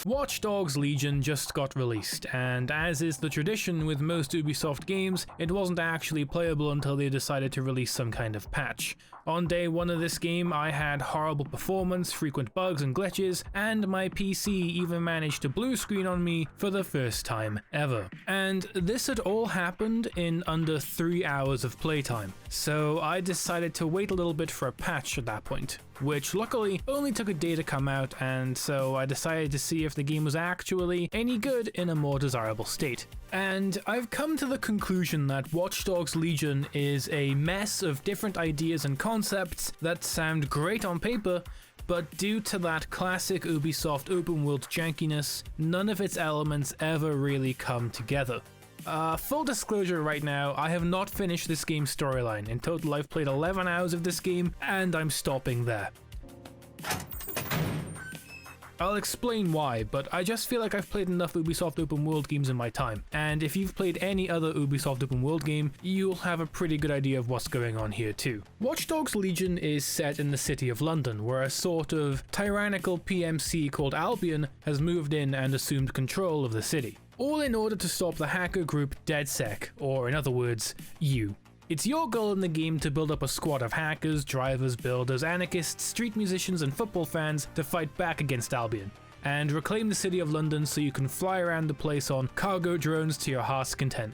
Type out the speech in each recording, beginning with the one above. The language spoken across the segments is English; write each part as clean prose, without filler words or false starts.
Watch Dogs Legion just got released, and as is the tradition with most Ubisoft games, it wasn't actually playable until they decided to release some kind of patch. On day one of this game, I had horrible performance, frequent bugs and glitches, and my PC even managed to blue screen on me for the first time ever. And this had all happened in under 3 hours of playtime, so I decided to wait a little bit for a patch at that point, which luckily only took a day to come out, and so I decided to see if the game was actually any good in a more desirable state. And I've come to the conclusion that Watch Dogs Legion is a mess of different ideas and concepts that sound great on paper, but due to that classic Ubisoft open world jankiness, none of its elements ever really come together. Full disclosure right now, I have not finished this game's storyline. In total, I've played 11 hours of this game, and I'm stopping there. I'll explain why, but I just feel like I've played enough Ubisoft open world games in my time, and if you've played any other Ubisoft open world game, you'll have a pretty good idea of what's going on here too. Watch Dogs Legion is set in the city of London, where a sort of tyrannical PMC called Albion has moved in and assumed control of the city. All in order to stop the hacker group DedSec, or in other words, you. It's your goal in the game to build up a squad of hackers, drivers, builders, anarchists, street musicians, and football fans to fight back against Albion, and reclaim the city of London so you can fly around the place on cargo drones to your heart's content.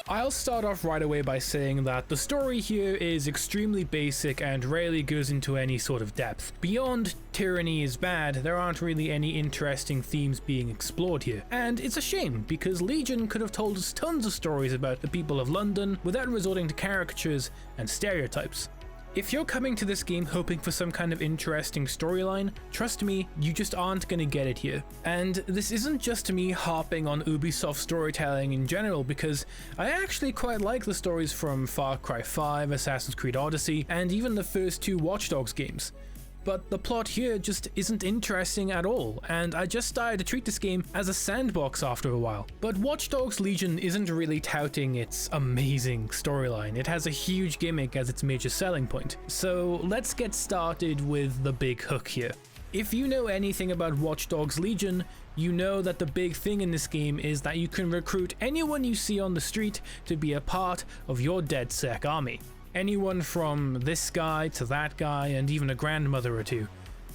I'll start off right away by saying that the story here is extremely basic and rarely goes into any sort of depth. Beyond tyranny is bad, there aren't really any interesting themes being explored here. And it's a shame, because Legion could have told us tons of stories about the people of London without resorting to caricatures and stereotypes. If you're coming to this game hoping for some kind of interesting storyline, trust me, you just aren't gonna get it here. And this isn't just me harping on Ubisoft storytelling in general, because I actually quite like the stories from Far Cry 5, Assassin's Creed Odyssey, and even the first two Watch Dogs games. But the plot here just isn't interesting at all, and I just started to treat this game as a sandbox after a while. But Watch Dogs Legion isn't really touting its amazing storyline. It has a huge gimmick as its major selling point. So let's get started with the big hook here. If you know anything about Watch Dogs Legion, you know that the big thing in this game is that you can recruit anyone you see on the street to be a part of your DedSec army. Anyone from this guy to that guy, and even a grandmother or two.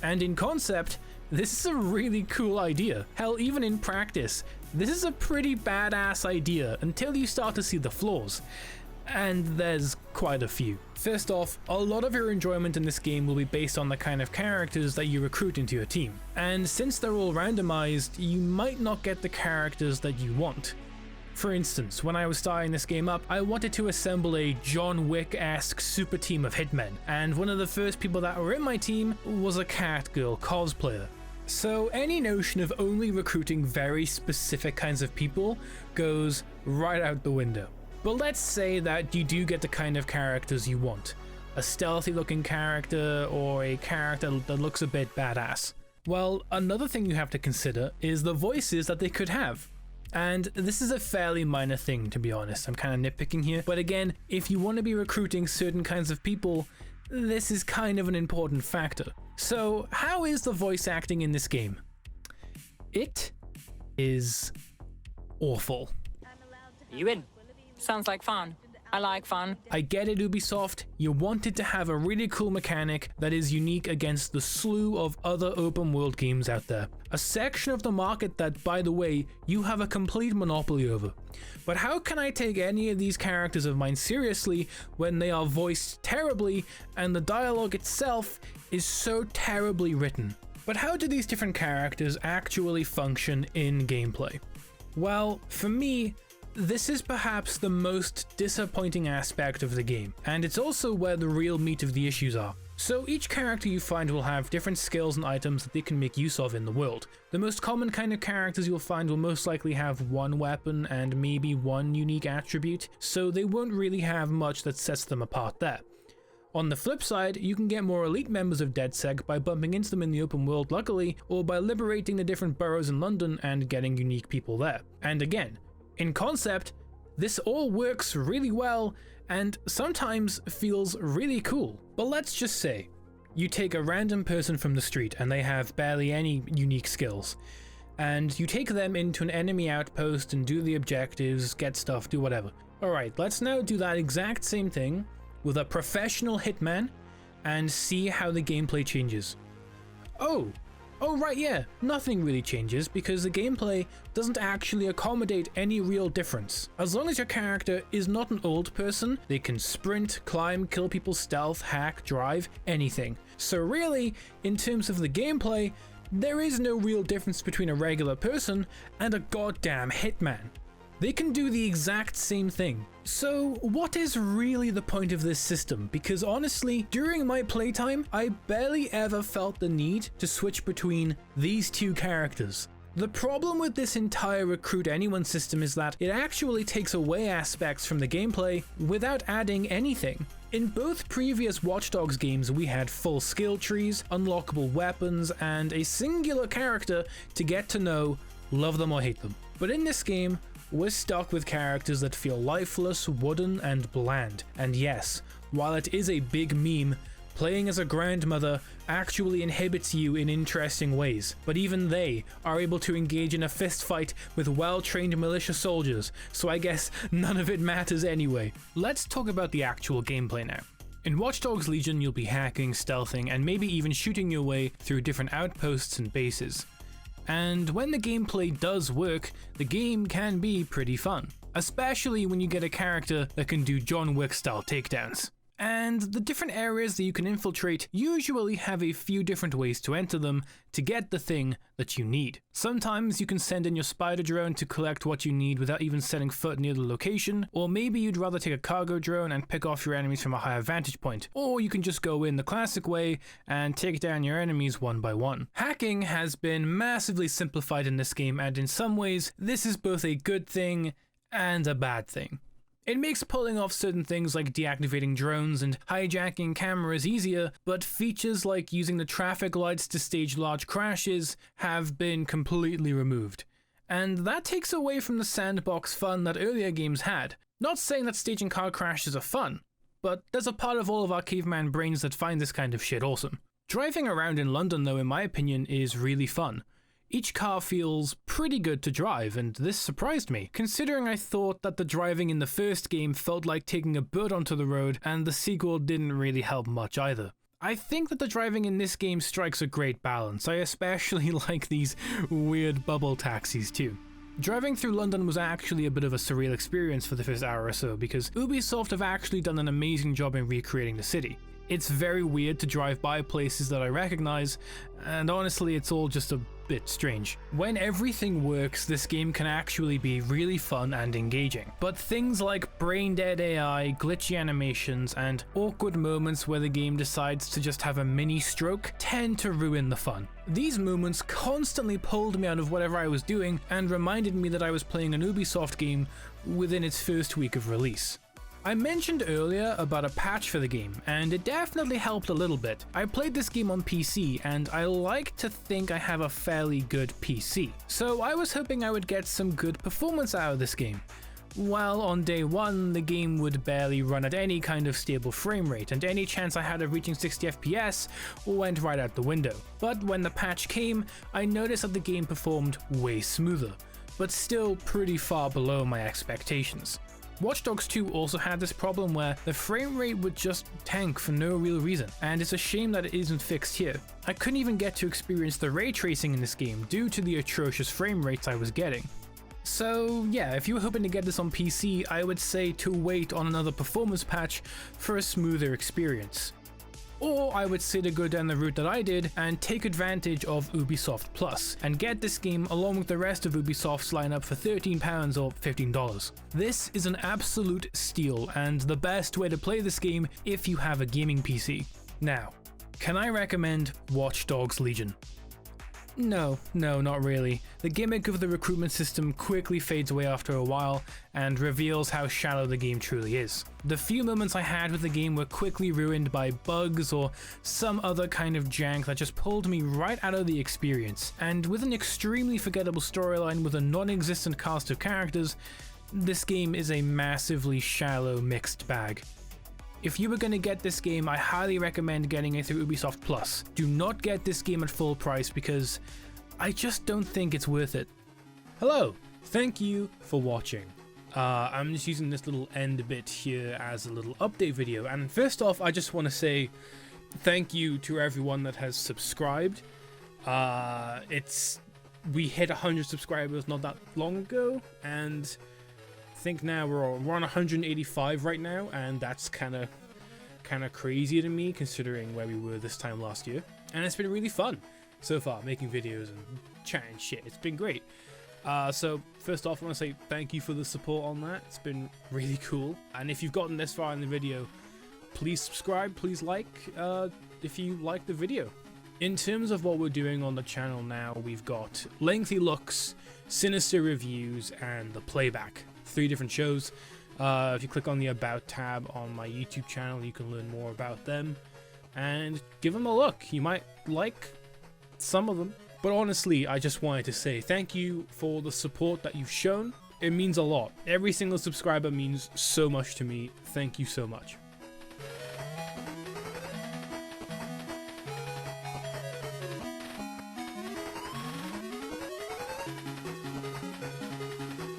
And in concept, this is a really cool idea. Hell, even in practice, this is a pretty badass idea until you start to see the flaws. And there's quite a few. First off, a lot of your enjoyment in this game will be based on the kind of characters that you recruit into your team. And since they're all randomized, you might not get the characters that you want. For instance, when I was starting this game up, I wanted to assemble a John Wick-esque super team of hitmen, and one of the first people that were in my team was a Catgirl cosplayer. So any notion of only recruiting very specific kinds of people goes right out the window. But let's say that you do get the kind of characters you want. A stealthy looking character, or a character that looks a bit badass. Well, another thing you have to consider is the voices that they could have. And this is a fairly minor thing, to be honest. I'm kind of nitpicking here. But again, if you want to be recruiting certain kinds of people, this is kind of an important factor. So how is the voice acting in this game? It is awful. You in? Sounds like fun. I like fun. I get it, Ubisoft. You wanted to have a really cool mechanic that is unique against the slew of other open world games out there. A section of the market that, by the way, you have a complete monopoly over. But how can I take any of these characters of mine seriously when they are voiced terribly and the dialogue itself is so terribly written? But how do these different characters actually function in gameplay? Well, for me, this is perhaps the most disappointing aspect of the game, and it's also where the real meat of the issues are. So each character you find will have different skills and items that they can make use of in the world. The most common kind of characters you'll find will most likely have one weapon and maybe one unique attribute, so they won't really have much that sets them apart there. On the flip side, you can get more elite members of DedSec by bumping into them in the open world luckily, or by liberating the different boroughs in London and getting unique people there. And again, in concept, this all works really well and sometimes feels really cool. But let's just say, You take a random person from the street and they have barely any unique skills, and you take them into an enemy outpost and do the objectives, get stuff, do whatever. Alright, let's now do that exact same thing with a professional hitman and see how the gameplay changes. Oh right, yeah, nothing really changes because the gameplay doesn't actually accommodate any real difference. As long as your character is not an old person, they can sprint, climb, kill people, stealth, hack, drive, anything. So really, in terms of the gameplay, there is no real difference between a regular person and a goddamn hitman. They can do the exact same thing. So what is really the point of this system? Because honestly, during my playtime, I barely ever felt the need to switch between these two characters. The problem with this entire recruit anyone system is that it actually takes away aspects from the gameplay without adding anything. In both previous Watch Dogs games, we had full skill trees, unlockable weapons, and a singular character to get to know, love them or hate them. But in this game, we're stuck with characters that feel lifeless, wooden, and bland. And yes, while it is a big meme, playing as a grandmother actually inhibits you in interesting ways. But even they are able to engage in a fist fight with well-trained militia soldiers, so I guess none of it matters anyway. Let's talk about the actual gameplay now. In Watch Dogs Legion, you'll be hacking, stealthing, and maybe even shooting your way through different outposts and bases. And when the gameplay does work, the game can be pretty fun, especially when you get a character that can do John Wick style takedowns. And the different areas that you can infiltrate usually have a few different ways to enter them to get the thing that you need. Sometimes you can send in your spider drone to collect what you need without even setting foot near the location, or maybe you'd rather take a cargo drone and pick off your enemies from a higher vantage point, or you can just go in the classic way and take down your enemies one by one. Hacking has been massively simplified in this game, and in some ways this is both a good thing and a bad thing. It makes pulling off certain things like deactivating drones and hijacking cameras easier, but features like using the traffic lights to stage large crashes have been completely removed. And that takes away from the sandbox fun that earlier games had. Not saying that staging car crashes are fun, but there's a part of all of our caveman brains that find this kind of shit awesome. Driving around in London though, in my opinion, is really fun. Each car feels pretty good to drive, and this surprised me, considering I thought that the driving in the first game felt like taking a bird onto the road, and the sequel didn't really help much either. I think that the driving in this game strikes a great balance. I especially like these weird bubble taxis too. Driving through London was actually a bit of a surreal experience for the first hour or so, because Ubisoft have actually done an amazing job in recreating the city. It's very weird to drive by places that I recognize, and honestly it's all just a bit strange. When everything works, this game can actually be really fun and engaging. But things like brain-dead AI, glitchy animations, and awkward moments where the game decides to just have a mini stroke tend to ruin the fun. These moments constantly pulled me out of whatever I was doing and reminded me that I was playing an Ubisoft game within its first week of release. I mentioned earlier about a patch for the game, and it definitely helped a little bit. I played this game on PC, and I like to think I have a fairly good PC, so I was hoping I would get some good performance out of this game. Well, on day one, the game would barely run at any kind of stable frame rate, and any chance I had of reaching 60 FPS went right out the window. But when the patch came, I noticed that the game performed way smoother, but still pretty far below my expectations. Watch Dogs 2 also had this problem where the frame rate would just tank for no real reason, and it's a shame that it isn't fixed here. I couldn't even get to experience the ray tracing in this game due to the atrocious frame rates I was getting. So yeah, if you were hoping to get this on PC, I would say to wait on another performance patch for a smoother experience. Or I would say to go down the route that I did and take advantage of Ubisoft Plus and get this game along with the rest of Ubisoft's lineup for £13 or $15. This is an absolute steal and the best way to play this game if you have a gaming PC. Now, can I recommend Watch Dogs Legion? No, not really. The gimmick of the recruitment system quickly fades away after a while and reveals how shallow the game truly is. The few moments I had with the game were quickly ruined by bugs or some other kind of jank that just pulled me right out of the experience, and with an extremely forgettable storyline with a non-existent cast of characters, this game is a massively shallow mixed bag. If you were going to get this game, I highly recommend getting it through Ubisoft Plus. Do not get this game at full price because I just don't think it's worth it. Hello, thank you for watching. I'm just using this little end bit here as a little update video, and first off I just want to say thank you to everyone that has subscribed. We hit 100 subscribers not that long ago, and I think now we're on 185 right now, and that's kind of crazy to me considering where we were this time last year. And it's been really fun so far, making videos and chatting shit. It's been great. So first off, I want to say thank you for the support on that. It's been really cool. And if you've gotten this far in the video, please subscribe, please like if you like the video. In terms of what we're doing on the channel now, we've got lengthy looks, sinister reviews, and the playback. 3 different shows. If you click on the About tab on my YouTube channel, you can learn more about them and give them a look. You might like some of them. But honestly, I just wanted to say thank you for the support that you've shown. It means a lot. Every single subscriber means so much to me. Thank you so much.